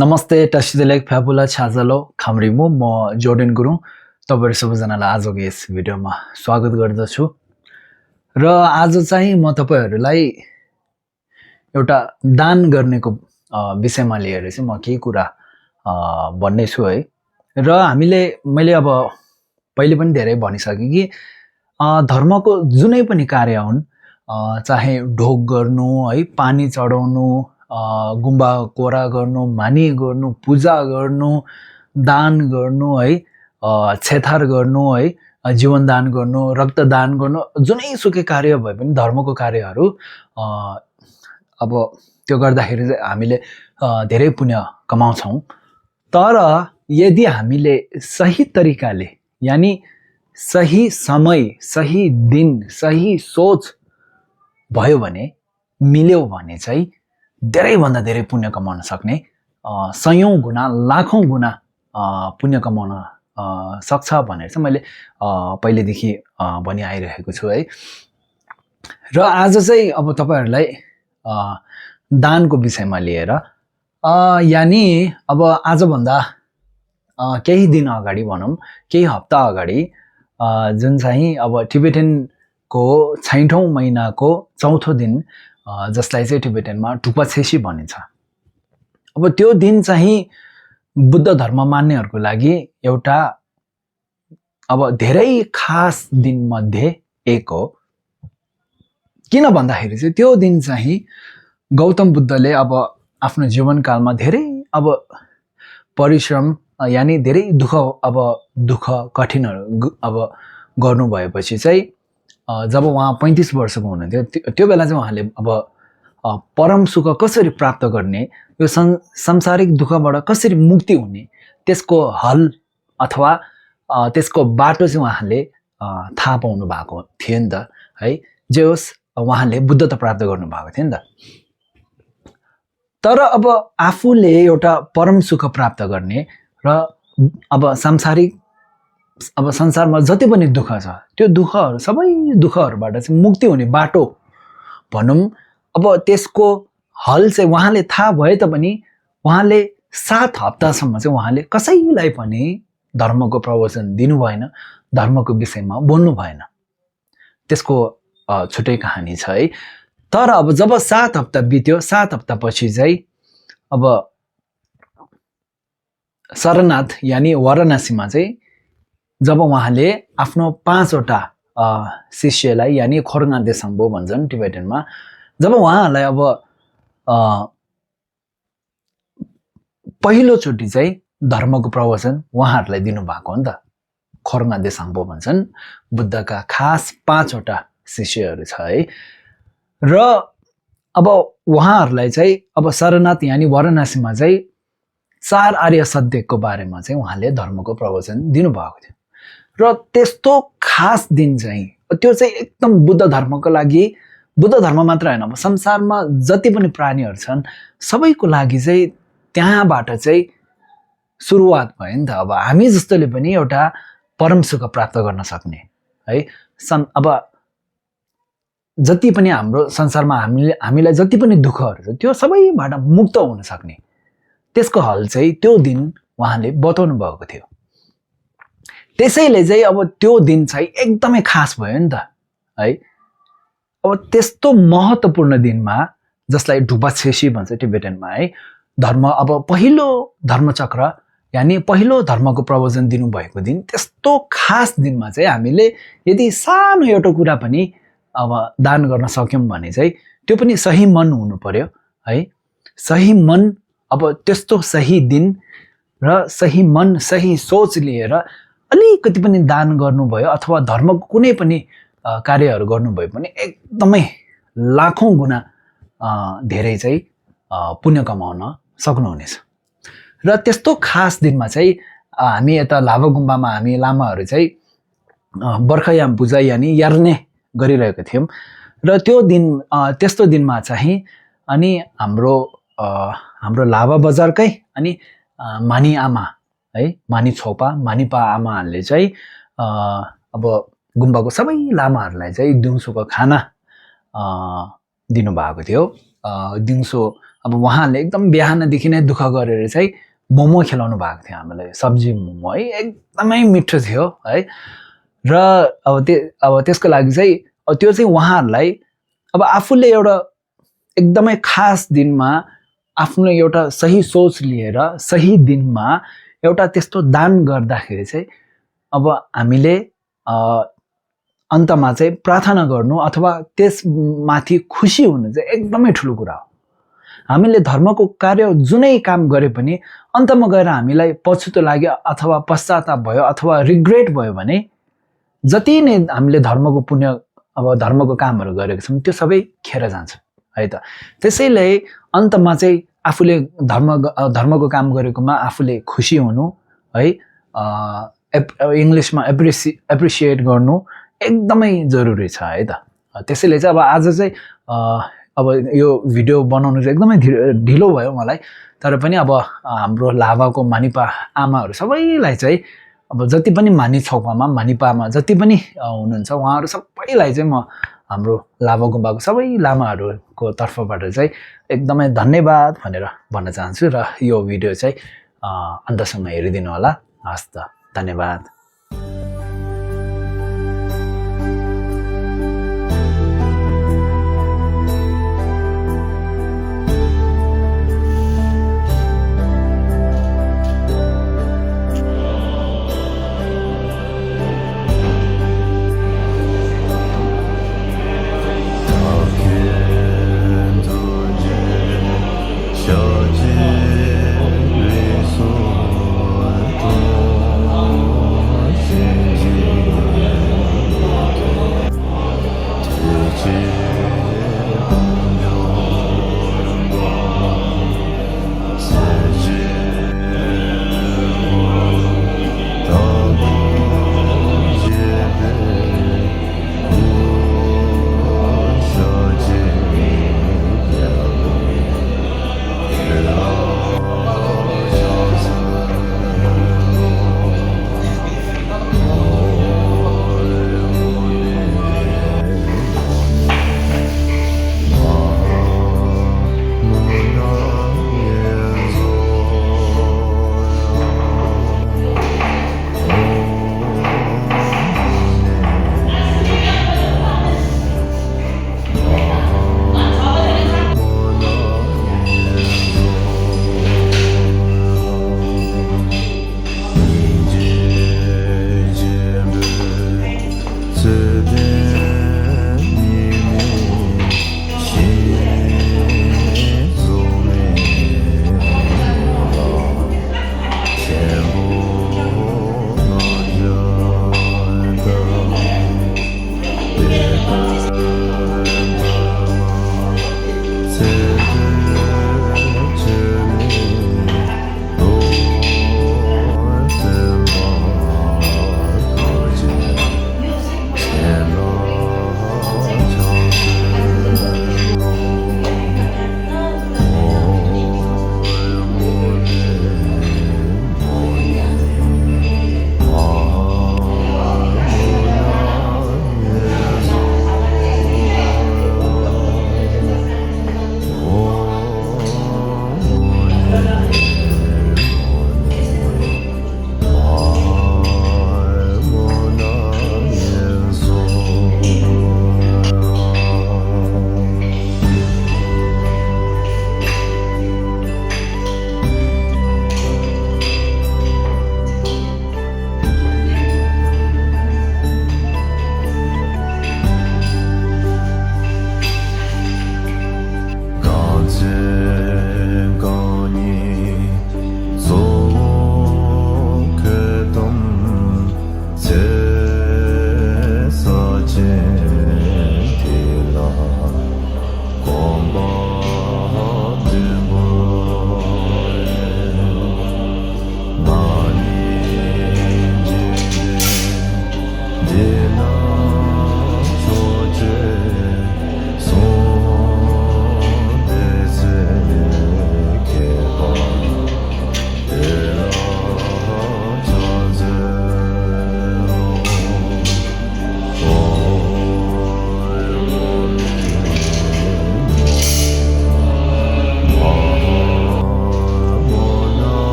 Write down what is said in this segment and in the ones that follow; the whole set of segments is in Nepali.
नमस्ते टसिदेलेक फ्याबुला छाजलो खामरिमु म जोर्डन गुरुङ तपाईहरु सबैजनालाई आजको यस भिडियोमा स्वागत गर्दछु र आज चाहिँ म तपाईहरुलाई एउटा दान गर्नेको विषयमा लिएर चाहिँ म केही कुरा भन्ने छु है र मैले अब पहिले पनि धेरै भनिसके कि धर्मको जुनै पनि कार्य हुन् चाहे ढोग गर्नु है पानी चढाउनु गुम्बा कोरा गर्नु मानी गर्नु पूजा गर्नु दान गर्नु है छेथार गर्नु है जीवन दान गर्नु रक्त दान गर्नु जुनै सुकै कार्य भए पनि धर्मको कार्यहरू अब त्यो गर्दाखेरि चाहिँ हामीले धेरै पुण्य कमाउँछौं तर यदि हामीले सही तरिकाले यानी सही समय सही दिन सही सोच भयो भने मिल्यो भने चाहिँ धेरै भन्दा धेरै पुण्य कमाउन सक्ने सयौं गुना लाखौं गुना पुण्य कमाउन सक्छ भनेर चाहिँ मैले पहिलेदेखि भनि आइरहेको छु है र आज चाहिँ अब तपाईहरुलाई दानको विषयमा लिएर यानी अब आज भन्दा केही दिन अगाडि भनौं केही हप्ता अगाडि जुन चाहिँ अब टिबेटनको ६औं महिनाको चौथो दिन जसलाई चाहिँ टिबेटनमा टुक्पाछेसी भनिन्छ। अब त्यो दिन चाहिँ बुद्ध धर्म मान्नेहरुको लागि एउटा अब धेरै खास दिन मध्ये एक हो। किन भन्दाखेरि चाहिँ त्यो दिन चाहिँ गौतम बुद्धले अब आफ्नो जीवनकालमा धेरै अब परिश्रम यानी धेरै दुःख कठिनहरु अब गर्नु भएपछि चाहिँ जब उहाँ 35 वर्षको हुनुहुन्थ्यो त्यो बेला चाहिँ उहाँले अब परम सुख कसरी प्राप्त गर्ने यो सांसारिक दुःखबाट कसरी मुक्ति हुने त्यसको हल अथवा त्यसको बाटो चाहिँ उहाँले थाहा पाउनु भएको थियो नि त है जे होस् उहाँले बुद्धता प्राप्त गर्नु भएको थियो नि त तर अब आफूले एउटा परम सुख प्राप्त गर्ने र अब सांसारिक अब संसारमा जति पनि दुःख छ त्यो दुःखहरु सबै दुःखहरुबाट चाहिँ मुक्ति हुने बाटो भनौं अब त्यसको हल चाहिँ उहाँले थाहा भए तापनि उहाँले 7 हप्तासम्म चाहिँ उहाँले कसैलाई पनि धर्मको प्रवचन दिनु भएन धर्मको विषयमा बोल्नु भएन त्यसको छुट्टै कहानी छ है तर अब जब 7 हप्ता बित्यो 7 हप्तापछि चाहिँ अब सरनाथ यानी वाराणसीमा चाहिँ जब उहाँले आफ्नो 5 वटा शिष्यलाई यानी खोरङा देसाङबो भन्छन् टिबेटनमा जब उहाँलाई अब पहिलो चोटी चाहिँ धर्मको प्रवचन उहाँहरुलाई दिनु भएको हो नि त खोरङा देसाङबो भन्छन् बुद्धका खास 5 वटा शिष्यहरु छ है र अब उहाँहरुलाई चाहिँ अब सरनाथ यानी वाराणसीमा चाहिँ 4 आर्य सत्यको बारेमा चाहिँ उहाँले धर्मको प्रवचन दिनु भएको थियो र त्यस्तो खास दिन चाहिँ त्यो चाहिँ एकदम बुद्ध धर्मको लागि बुद्ध धर्म मात्र हैन अब संसारमा जति पनि प्राणीहरु छन् सबैको लागि चाहिँ त्यहाँबाट चाहिँ सुरुवात भयो नि त अब हामी जस्तोले पनि एउटा परम सुख प्राप्त गर्न सक्ने है अब जति पनि हाम्रो संसारमा हामीलाई जति पनि दुःखहरु छ त्यो सबैबाट मुक्त हुन सक्ने त्यसको हल चाहिँ त्यो दिन उहाँले बताउनु भएको थियो त्यसैले चाहिँ अब त्यो दिन चाहिँ एकदमै खास भयो नि त है अब त्यस्तो महत्त्वपूर्ण दिनमा जसलाई ढुपाछेसी भन्छ टिबेटनमा है धर्म अब पहिलो धर्मचक्र यानी पहिलो धर्मको प्रवचन दिनु भएको दिन त्यस्तो खास दिनमा चाहिँ हामीले यदि सानो एउटा कुरा पनि अब दान गर्न सक्यौं भने चाहिँ त्यो पनि सही मन हुनु पर्यो है सही मन अब त्यस्तो सही दिन र सही मन सही सोच लिएर अलिकति पनि दान गर्नुभयो अथवा धर्मको कुनै पनि कार्यहरु गर्नुभयो भने एकदमै लाखौं गुना धेरै चाहिँ पुण्य कमाउन सक्नुहुनेछ र त्यस्तो खास दिनमा चाहिँ हामी यता लाभा गुम्बामा हामी लामाहरु चाहिँ बर्खायाम पूजा यानी यार्ने गरिरहेको थियौं र त्यो दिन त्यस्तो दिनमा चाहिँ अनि हाम्रो लाभा बजारकै अनि मानी आमा है मानी छोपा मानीपा आमाहरुले चाहिँ अब गुम्बाको सबै लामाहरुलाई चाहिँ दिउँसोको खाना दिनु भएको थियो दिउँसो अब उहाँले एकदम बिहानदेखि नै दुःख गरेर चाहिँ मोमो खेलाउनु भएको थियो हामीलाई, सब्जी मोमो है, एकदमै मिठो थियो है। र अब त्यसको लागि चाहिँ त्यो चाहिँ उहाँहरूलाई अब आफूले एउटा एकदमै खास दिनमा आफ्नो एउटा सही सोच लिएर सही दिनमा एउटा त्यस्तो दान गर्दाखेरि चाहिँ अब हामीले अन्तमा चाहिँ प्रार्थना गर्नु अथवा त्यसमाथि खुसी हुनु चाहिँ एकदमै ठुलो कुरा हो। हामीले धर्मको कार्य जुनै काम गरे पनि अन्तमा गएर हामीलाई पछुतो लाग्यो अथवा पश्चाताप भयो अथवा रिग्रेट भयो भने जति नै हामीले धर्मको पुण्य अब धर्मको कामहरू गरेको छौँ त्यो सबै खेर जान्छ है त। त्यसैले अन्तमा चाहिँ आफूले धर्मको काम गरेकोमा आफूले खुसी हुनु है, इङ्ग्लिसमा एप्रिसिएट गर्नु एकदमै जरुरी छ है त। त्यसैले चाहिँ अब आज चाहिँ अब यो भिडियो बनाउनु चाहिँ एकदमै ढिलो भयो मलाई, तर पनि अब हाम्रो लाभाको मानिपा आमाहरू सबैलाई चाहिँ अब जति पनि मानी छौपामा मानिपामा जति पनि हुनुहुन्छ उहाँहरू सबैलाई चाहिँ म हाम्रो लाभा गुम्बाको सबै लामाहरूको तर्फबाट चाहिँ एकदमै धन्यवाद भनेर भन्न चाहन्छु। र यो भिडियो चाहिँ अन्तसम्म हेरिदिनु होला। हस् त, धन्यवाद।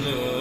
Lord.